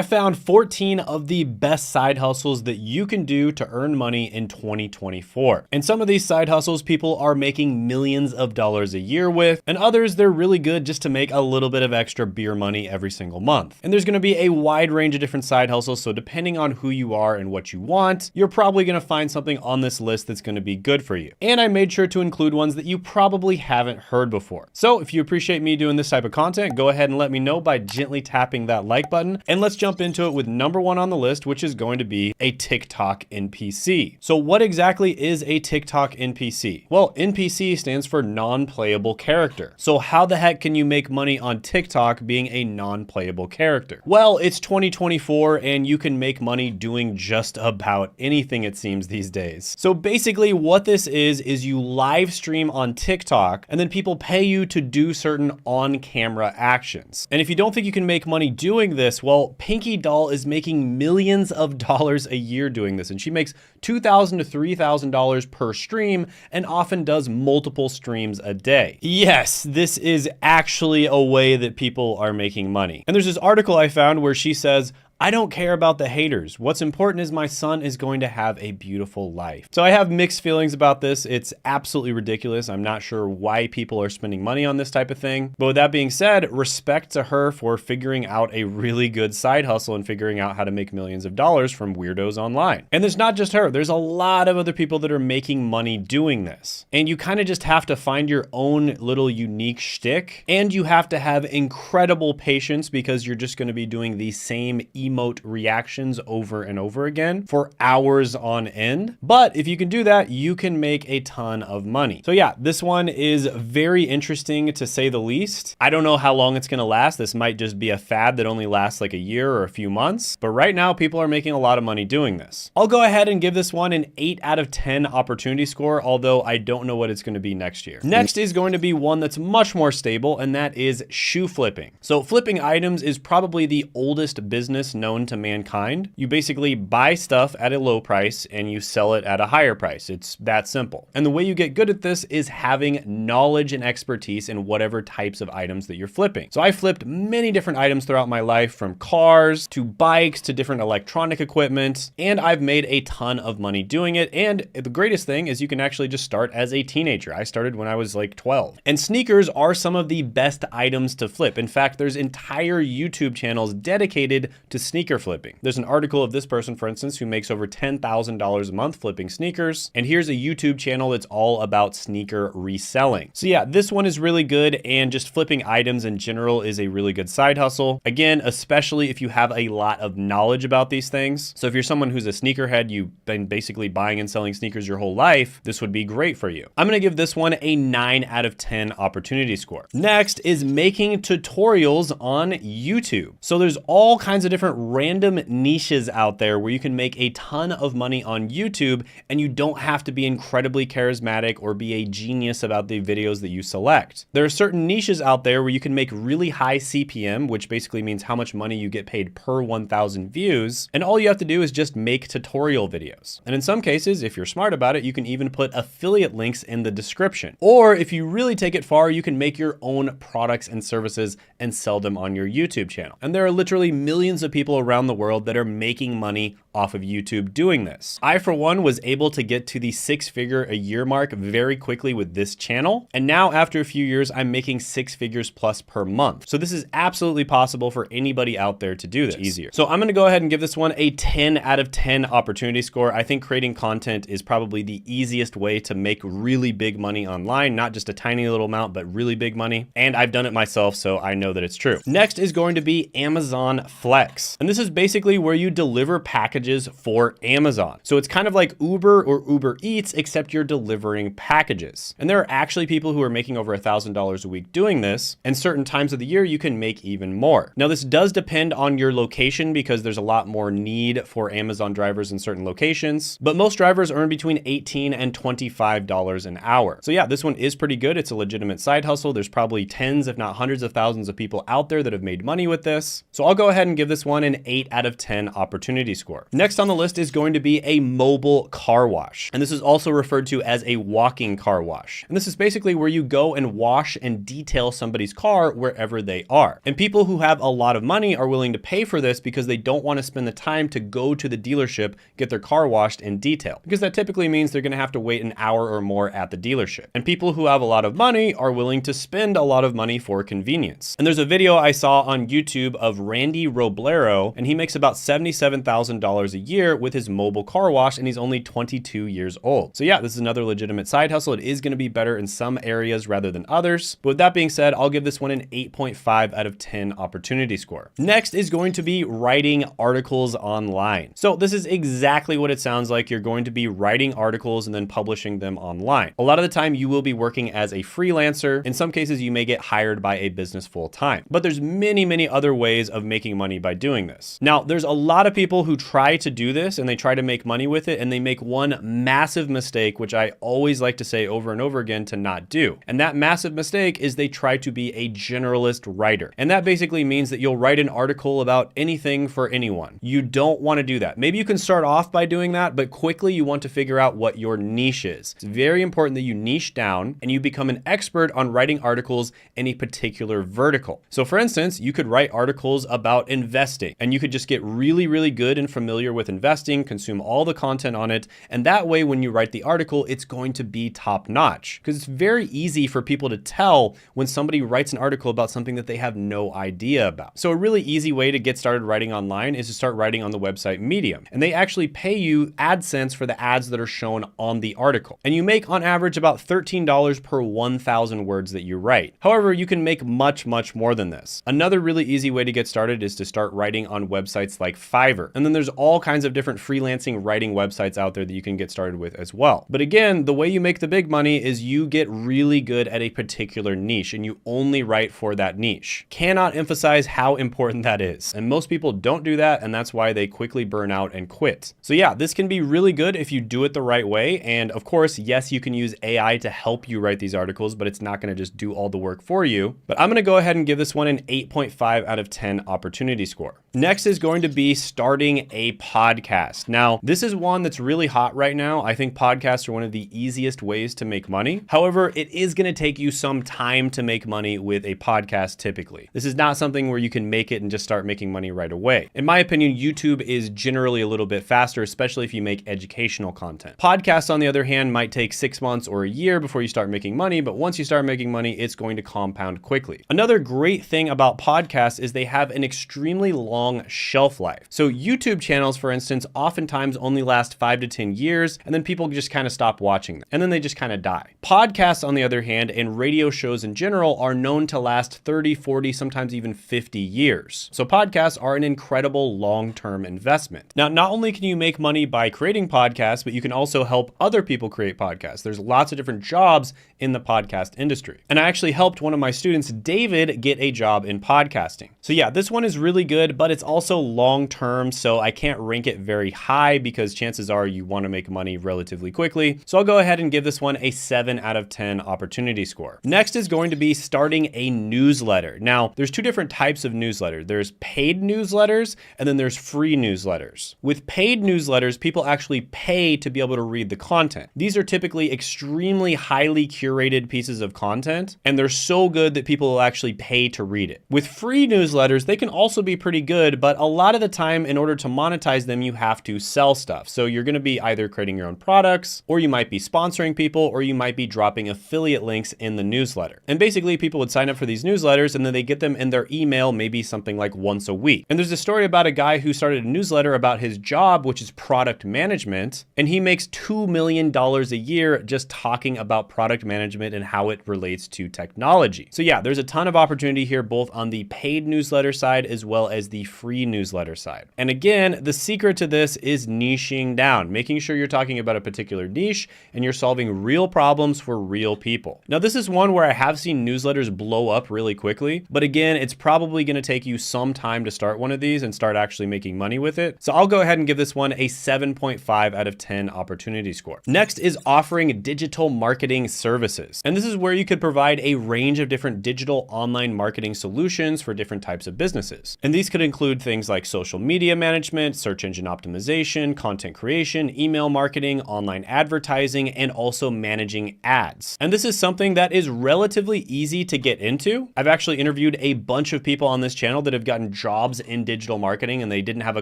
I found 14 of the best side hustles that you can do to earn money in 2024. And some of these side hustles people are making millions of dollars a year with, and others they're really good just to make a little bit of extra beer money every single month. And there's gonna be a wide range of different side hustles, so depending on who you are and what you want, you're probably gonna find something on this list that's gonna be good for you. And I made sure to include ones that you probably haven't heard before. So if you appreciate me doing this type of content, go ahead and let me know by gently tapping that like button. And let's jump into it with number one on the list, which is going to be a TikTok NPC. So what exactly is a TikTok NPC? Well, NPC stands for non-playable character. So how the heck can you make money on TikTok being a non-playable character? Well, it's 2024 and you can make money doing just about anything, it seems, these days. So basically what this is you live stream on TikTok and then people pay you to do certain on-camera actions. And if you don't think you can make money doing this, well, Pinky Doll is making millions of dollars a year doing this, and she makes $2,000 to $3,000 per stream and often does multiple streams a day. Yes, this is actually a way that people are making money. And there's this article I found where she says, I don't care about the haters. What's important is my son is going to have a beautiful life. So I have mixed feelings about this. It's absolutely ridiculous. I'm not sure why people are spending money on this type of thing. But with that being said, respect to her for figuring out a really good side hustle and figuring out how to make millions of dollars from weirdos online. And there's not just her. There's a lot of other people that are making money doing this. And you kind of just have to find your own little unique shtick. And you have to have incredible patience because you're just going to be doing the same emote reactions over and over again for hours on end. But if you can do that, you can make a ton of money. So yeah, this one is very interesting to say the least. I don't know how long it's going to last. This might just be a fad that only lasts like a year or a few months. But right now, people are making a lot of money doing this. I'll go ahead and give this one an 8 out of 10 opportunity score, although I don't know what it's going to be next year. Next is going to be one that's much more stable, and that is shoe flipping. So flipping items is probably the oldest business known to mankind. You basically buy stuff at a low price and you sell it at a higher price. It's that simple. And the way you get good at this is having knowledge and expertise in whatever types of items that you're flipping. So I flipped many different items throughout my life, from cars to bikes to different electronic equipment, and I've made a ton of money doing it. And the greatest thing is you can actually just start as a teenager. I started when I was like 12. And sneakers are some of the best items to flip. In fact, there's entire YouTube channels dedicated to sneaker flipping. There's an article of this person, for instance, who makes over $10,000 a month flipping sneakers. And here's a YouTube channel that's all about sneaker reselling. So yeah, this one is really good, and just flipping items in general is a really good side hustle. Again, especially if you have a lot of knowledge about these things. So if you're someone who's a sneakerhead, you've been basically buying and selling sneakers your whole life, this would be great for you. I'm gonna give this one a 9 out of 10 opportunity score. Next is making tutorials on YouTube. So there's all kinds of different random niches out there where you can make a ton of money on YouTube, and you don't have to be incredibly charismatic or be a genius about the videos that you select. There are certain niches out there where you can make really high CPM, which basically means how much money you get paid per 1,000 views. And all you have to do is just make tutorial videos. And in some cases, if you're smart about it, you can even put affiliate links in the description. Or if you really take it far, you can make your own products and services and sell them on your YouTube channel. And there are literally millions of people around the world that are making money off of YouTube doing this. I, for one, was able to get to the 6-figure a year mark very quickly with this channel. And now after a few years, I'm making 6 figures plus per month. So this is absolutely possible for anybody out there to do this. It's easier. So I'm gonna go ahead and give this one a 10 out of 10 opportunity score. I think creating content is probably the easiest way to make really big money online, not just a tiny little amount, but really big money. And I've done it myself, so I know that it's true. Next is going to be Amazon Flex. And this is basically where you deliver packages for Amazon. So it's kind of like Uber or Uber Eats, except you're delivering packages. And there are actually people who are making over $1,000 a week doing this. And certain times of the year, you can make even more. Now, this does depend on your location because there's a lot more need for Amazon drivers in certain locations, but most drivers earn between $18 and $25 an hour. So yeah, this one is pretty good. It's a legitimate side hustle. There's probably tens, if not hundreds of thousands of people out there that have made money with this. So I'll go ahead and give this one one an 8 out of 10 opportunity score. Next on the list is going to be a mobile car wash. And this is also referred to as a walking car wash. And this is basically where you go and wash and detail somebody's car wherever they are. And people who have a lot of money are willing to pay for this because they don't want to spend the time to go to the dealership, get their car washed and detailed, because that typically means they're going to have to wait an hour or more at the dealership. And people who have a lot of money are willing to spend a lot of money for convenience. And there's a video I saw on YouTube of Randy Roblero, and he makes about $77,000 a year with his mobile car wash, and he's only 22 years old. So yeah, this is another legitimate side hustle. It is going to be better in some areas rather than others. But with that being said, I'll give this one an 8.5 out of 10 opportunity score. Next is going to be writing articles online. So this is exactly what it sounds like. You're going to be writing articles and then publishing them online. A lot of the time you will be working as a freelancer. In some cases, you may get hired by a business full time, but there's many other ways of making money by doing this. Now, there's a lot of people who try to do this and they try to make money with it, and they make one massive mistake, which I always like to say over and over again to not do. And that massive mistake is they try to be a generalist writer. And that basically means that you'll write an article about anything for anyone. You don't want to do that. Maybe you can start off by doing that, but quickly you want to figure out what your niche is. It's very important that you niche down and you become an expert on writing articles in a particular vertical. So for instance, you could write articles about investing, and you could just get really good and familiar with investing, consume all the content on it. And that way, when you write the article, it's going to be top notch, because it's very easy for people to tell when somebody writes an article about something that they have no idea about. So a really easy way to get started writing online is to start writing on the website Medium. And they actually pay you AdSense for the ads that are shown on the article. And you make on average about $13 per 1,000 words that you write. However, you can make much more than this. Another really easy way to get started is to start writing on websites like Fiverr. And then there's all kinds of different freelancing writing websites out there that you can get started with as well. But again, the way you make the big money is you get really good at a particular niche and you only write for that niche. Cannot emphasize how important that is. And most people don't do that, and that's why they quickly burn out and quit. So yeah, this can be really good if you do it the right way. And of course, yes, you can use AI to help you write these articles, but it's not going to just do all the work for you. But I'm going to go ahead and give this one an 8.5 out of 10 opportunity score. Next is going to be starting a podcast. Now, this is one that's really hot right now. I think podcasts are one of the easiest ways to make money. However, it is going to take you some time to make money with a podcast typically. This is not something where you can make it and just start making money right away. In my opinion, YouTube is generally a little bit faster, especially if you make educational content. Podcasts, on the other hand, might take 6 months or a year before you start making money, but once you start making money, it's going to compound quickly. Another great thing about podcasts is they have an extremely long shelf life. So YouTube channels, for instance, oftentimes only last 5 to 10 years, and then people just kind of stop watching them, and then they just kind of die. Podcasts, on the other hand, and radio shows in general are known to last 30, 40, sometimes even 50 years. So podcasts are an incredible long-term investment. Now, not only can you make money by creating podcasts, but you can also help other people create podcasts. There's lots of different jobs in the podcast industry. And I actually helped one of my students, David, get a job in podcasting. So yeah, this one is really good, but it's also long-term, so I can't rank it very high because chances are you want to make money relatively quickly. So I'll go ahead and give this one a 7 out of 10 opportunity score. Next is going to be starting a newsletter. Now, there's two different types of newsletter. There's paid newsletters, and then there's free newsletters. With paid newsletters, people actually pay to be able to read the content. These are typically extremely highly curated pieces of content, and they're so good that people will actually pay to read it. With free newsletters, they can also be pretty good, but a lot of the time, in order to monetize them, you have to sell stuff. So you're going to be either creating your own products, or you might be sponsoring people, or you might be dropping affiliate links in the newsletter. And basically, people would sign up for these newsletters, and then they get them in their email maybe something like once a week. And there's a story about a guy who started a newsletter about his job, which is product management, and he makes $2 million a year just talking about product management and how it relates to technology. So yeah, there's a ton of opportunity here, both on the paid newsletter side as well as the free newsletter side. And again, the secret to this is niching down, making sure you're talking about a particular niche and you're solving real problems for real people. Now, this is one where I have seen newsletters blow up really quickly, but again, it's probably going to take you some time to start one of these and start actually making money with it. So I'll go ahead and give this one a 7.5 out of 10 opportunity score. Next is offering digital marketing services. And this is where you could provide a range of different digital online marketing solutions for different types of businesses. And these could include include things like social media management, search engine optimization, content creation, email marketing, online advertising, and also managing ads. And this is something that is relatively easy to get into. I've actually interviewed a bunch of people on this channel that have gotten jobs in digital marketing and they didn't have a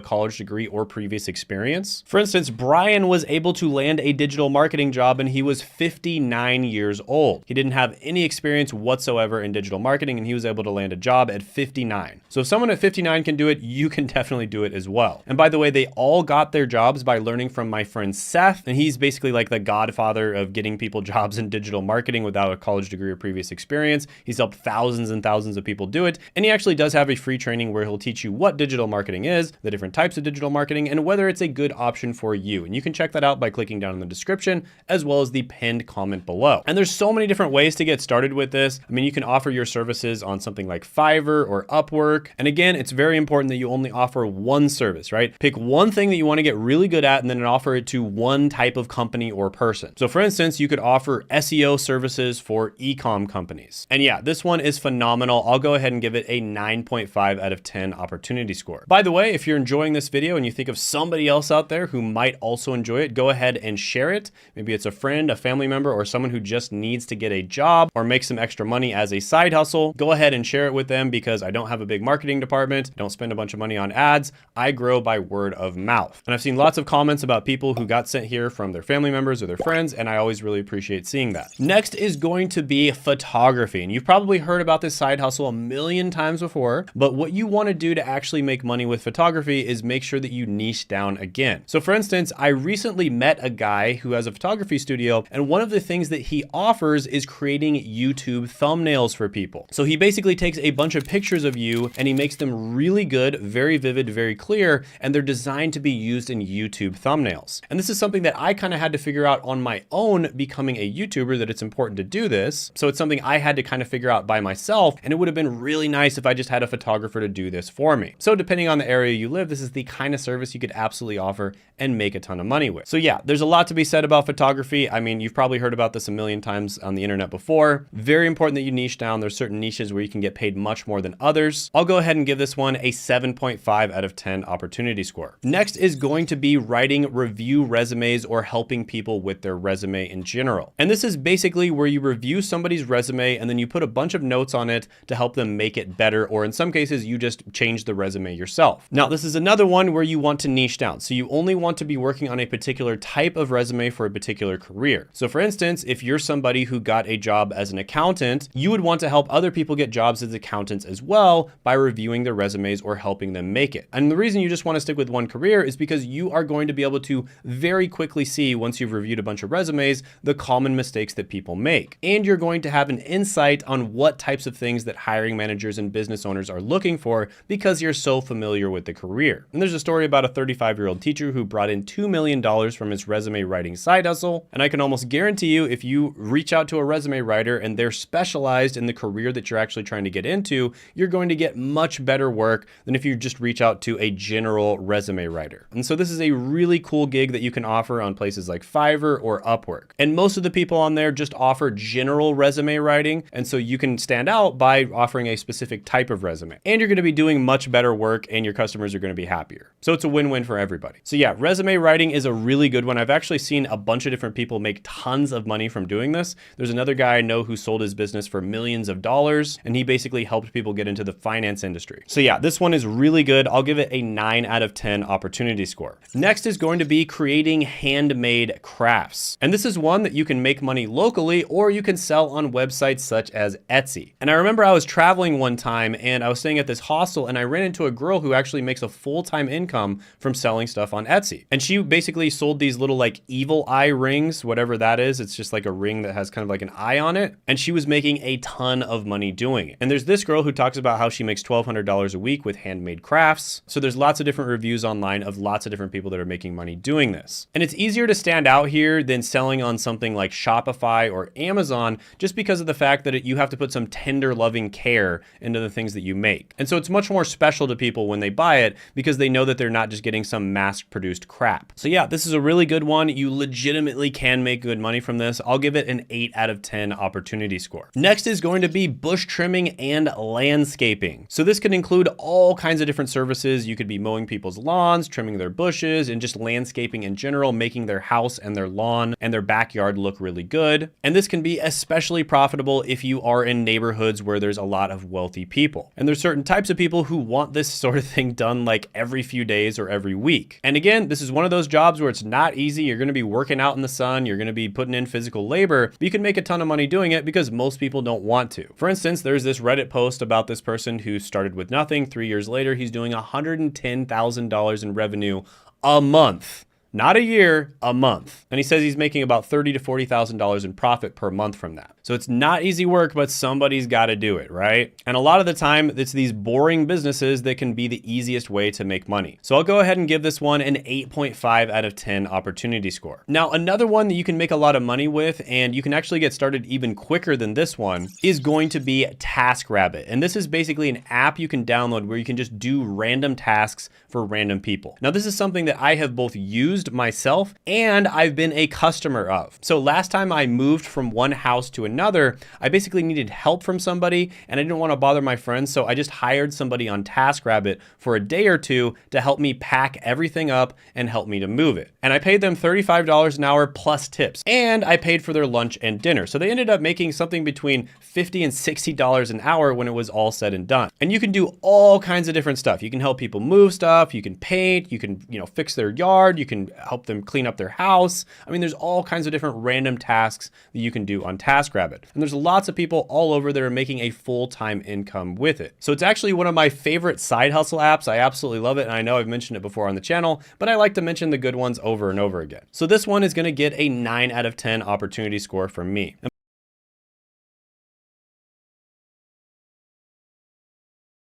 college degree or previous experience. For instance, Brian was able to land a digital marketing job and he was 59 years old. He didn't have any experience whatsoever in digital marketing and he was able to land a job at 59. So if someone at 59 can do it, you can definitely do it as well. And by the way, they all got their jobs by learning from my friend Seth, and he's basically like the godfather of getting people jobs in digital marketing without a college degree or previous experience. He's helped thousands and thousands of people do it. And he actually does have a free training where he'll teach you what digital marketing is, the different types of digital marketing, and whether it's a good option for you. And you can check that out by clicking down in the description, as well as the pinned comment below. And there's so many different ways to get started with this. I mean, you can offer your services on something like Fiverr or Upwork. And again, it's very important that you only offer one service, right? Pick one thing that you want to get really good at and then offer it to one type of company or person. So for instance, you could offer SEO services for e-com companies. And yeah, this one is phenomenal. I'll go ahead and give it a 9.5 out of 10 opportunity score. By the way, if you're enjoying this video and you think of somebody else out there who might also enjoy it, go ahead and share it. Maybe it's a friend, a family member, or someone who just needs to get a job or make some extra money as a side hustle. Go ahead and share it with them because I don't have a big marketing department. Don't spend a bunch of money on ads. I grow by word of mouth. And I've seen lots of comments about people who got sent here from their family members or their friends, and I always really appreciate seeing that. Next is going to be photography. And you've probably heard about this side hustle a million times before, but what you want to do to actually make money with photography is make sure that you niche down again. So for instance, I recently met a guy who has a photography studio, and one of the things that he offers is creating YouTube thumbnails for people. So he basically takes a bunch of pictures of you and he makes them really good, very vivid, very clear, and they're designed to be used in YouTube thumbnails. And this is something that I kind of had to figure out on my own becoming a YouTuber, that it's important to do this. So it's something I had to kind of figure out by myself, and it would have been really nice if I just had a photographer to do this for me. So depending on the area you live, this is the kind of service you could absolutely offer and make a ton of money with. So yeah, there's a lot to be said about photography. I mean, you've probably heard about this a million times on the internet before. Very important that you niche down. There's certain niches where you can get paid much more than others. I'll go ahead and give this one a 7.5 out of 10 opportunity score. Next is going to be writing review resumes or helping people with their resume in general. And this is basically where you review somebody's resume and then you put a bunch of notes on it to help them make it better, or in some cases, you just change the resume yourself. Now, this is another one where you want to niche down. So you only want to be working on a particular type of resume for a particular career. So for instance, if you're somebody who got a job as an accountant, you would want to help other people get jobs as accountants as well by reviewing their resumes or helping them make it. And the reason you just want to stick with one career is because you are going to be able to very quickly see, once you've reviewed a bunch of resumes, the common mistakes that people make. And you're going to have an insight on what types of things that hiring managers and business owners are looking for because you're so familiar with the career. And there's a story about a 35-year-old teacher who brought in $2 million from his resume writing side hustle. And I can almost guarantee you, if you reach out to a resume writer and they're specialized in the career that you're actually trying to get into, you're going to get much better work than if you just reach out to a general resume writer. And so this is a really cool gig that you can offer on places like Fiverr or Upwork. And most of the people on there just offer general resume writing. And so you can stand out by offering a specific type of resume. And you're going to be doing much better work and your customers are going to be happier. So it's a win-win for everybody. So yeah, resume writing is a really good one. I've actually seen a bunch of different people make tons of money from doing this. There's another guy I know who sold his business for millions of dollars, and he basically helped people get into the finance industry. So yeah, this one is really good. I'll give it a 9 out of 10 opportunity score. Next is going to be creating handmade crafts. And this is one that you can make money locally or you can sell on websites such as Etsy. And I remember I was traveling one time and I was staying at this hostel and I ran into a girl who actually makes a full-time income from selling stuff on Etsy. And she basically sold these little like evil eye rings, whatever that is. It's just like a ring that has kind of like an eye on it. And she was making a ton of money doing it. And there's this girl who talks about how she makes $1,200 a week with handmade crafts. So there's lots of different reviews online of lots of different people that are making money doing this. And it's easier to stand out here than selling on something like Shopify or Amazon, just because of the fact that you have to put some tender loving care into the things that you make. And so it's much more special to people when they buy it because they know that they're not just getting some mass produced crap. So yeah, this is a really good one. You legitimately can make good money from this. I'll give it an 8 out of 10 opportunity score. Next is going to be bush trimming and landscaping. So this can include all all kinds of different services. You could be mowing people's lawns, trimming their bushes, and just landscaping in general, making their house and their lawn and their backyard look really good. And this can be especially profitable if you are in neighborhoods where there's a lot of wealthy people. And there's certain types of people who want this sort of thing done like every few days or every week. And again, this is one of those jobs where it's not easy. You're going to be working out in the sun. You're going to be putting in physical labor, but you can make a ton of money doing it because most people don't want to. For instance, there's this Reddit post about this person who started with nothing. 3 years later, he's doing $110,000 in revenue a month. Not a year, a month. And he says he's making about $30,000 to $40,000 in profit per month from that. So it's not easy work, but somebody's got to do it, right? And a lot of the time, it's these boring businesses that can be the easiest way to make money. So I'll go ahead and give this one an 8.5 out of 10 opportunity score. Now, another one that you can make a lot of money with, and you can actually get started even quicker than this one, is going to be TaskRabbit. And this is basically an app you can download where you can just do random tasks for random people. Now, this is something that I have both used myself and I've been a customer of. So last time I moved from one house to another, I basically needed help from somebody and I didn't want to bother my friends. So I just hired somebody on TaskRabbit for a day or two to help me pack everything up and help me to move it. And I paid them $35 an hour plus tips, and I paid for their lunch and dinner. So they ended up making something between $50 and $60 an hour when it was all said and done. And you can do all kinds of different stuff. You can help people move stuff, you can paint, you can, fix their yard, you can help them clean up their house. I mean, there's all kinds of different random tasks that you can do on TaskRabbit. And there's lots of people all over that are making a full-time income with it. So it's actually one of my favorite side hustle apps. I absolutely love it. And I know I've mentioned it before on the channel, but I like to mention the good ones over and over again. So this one is going to get a 9 out of 10 opportunity score from me. And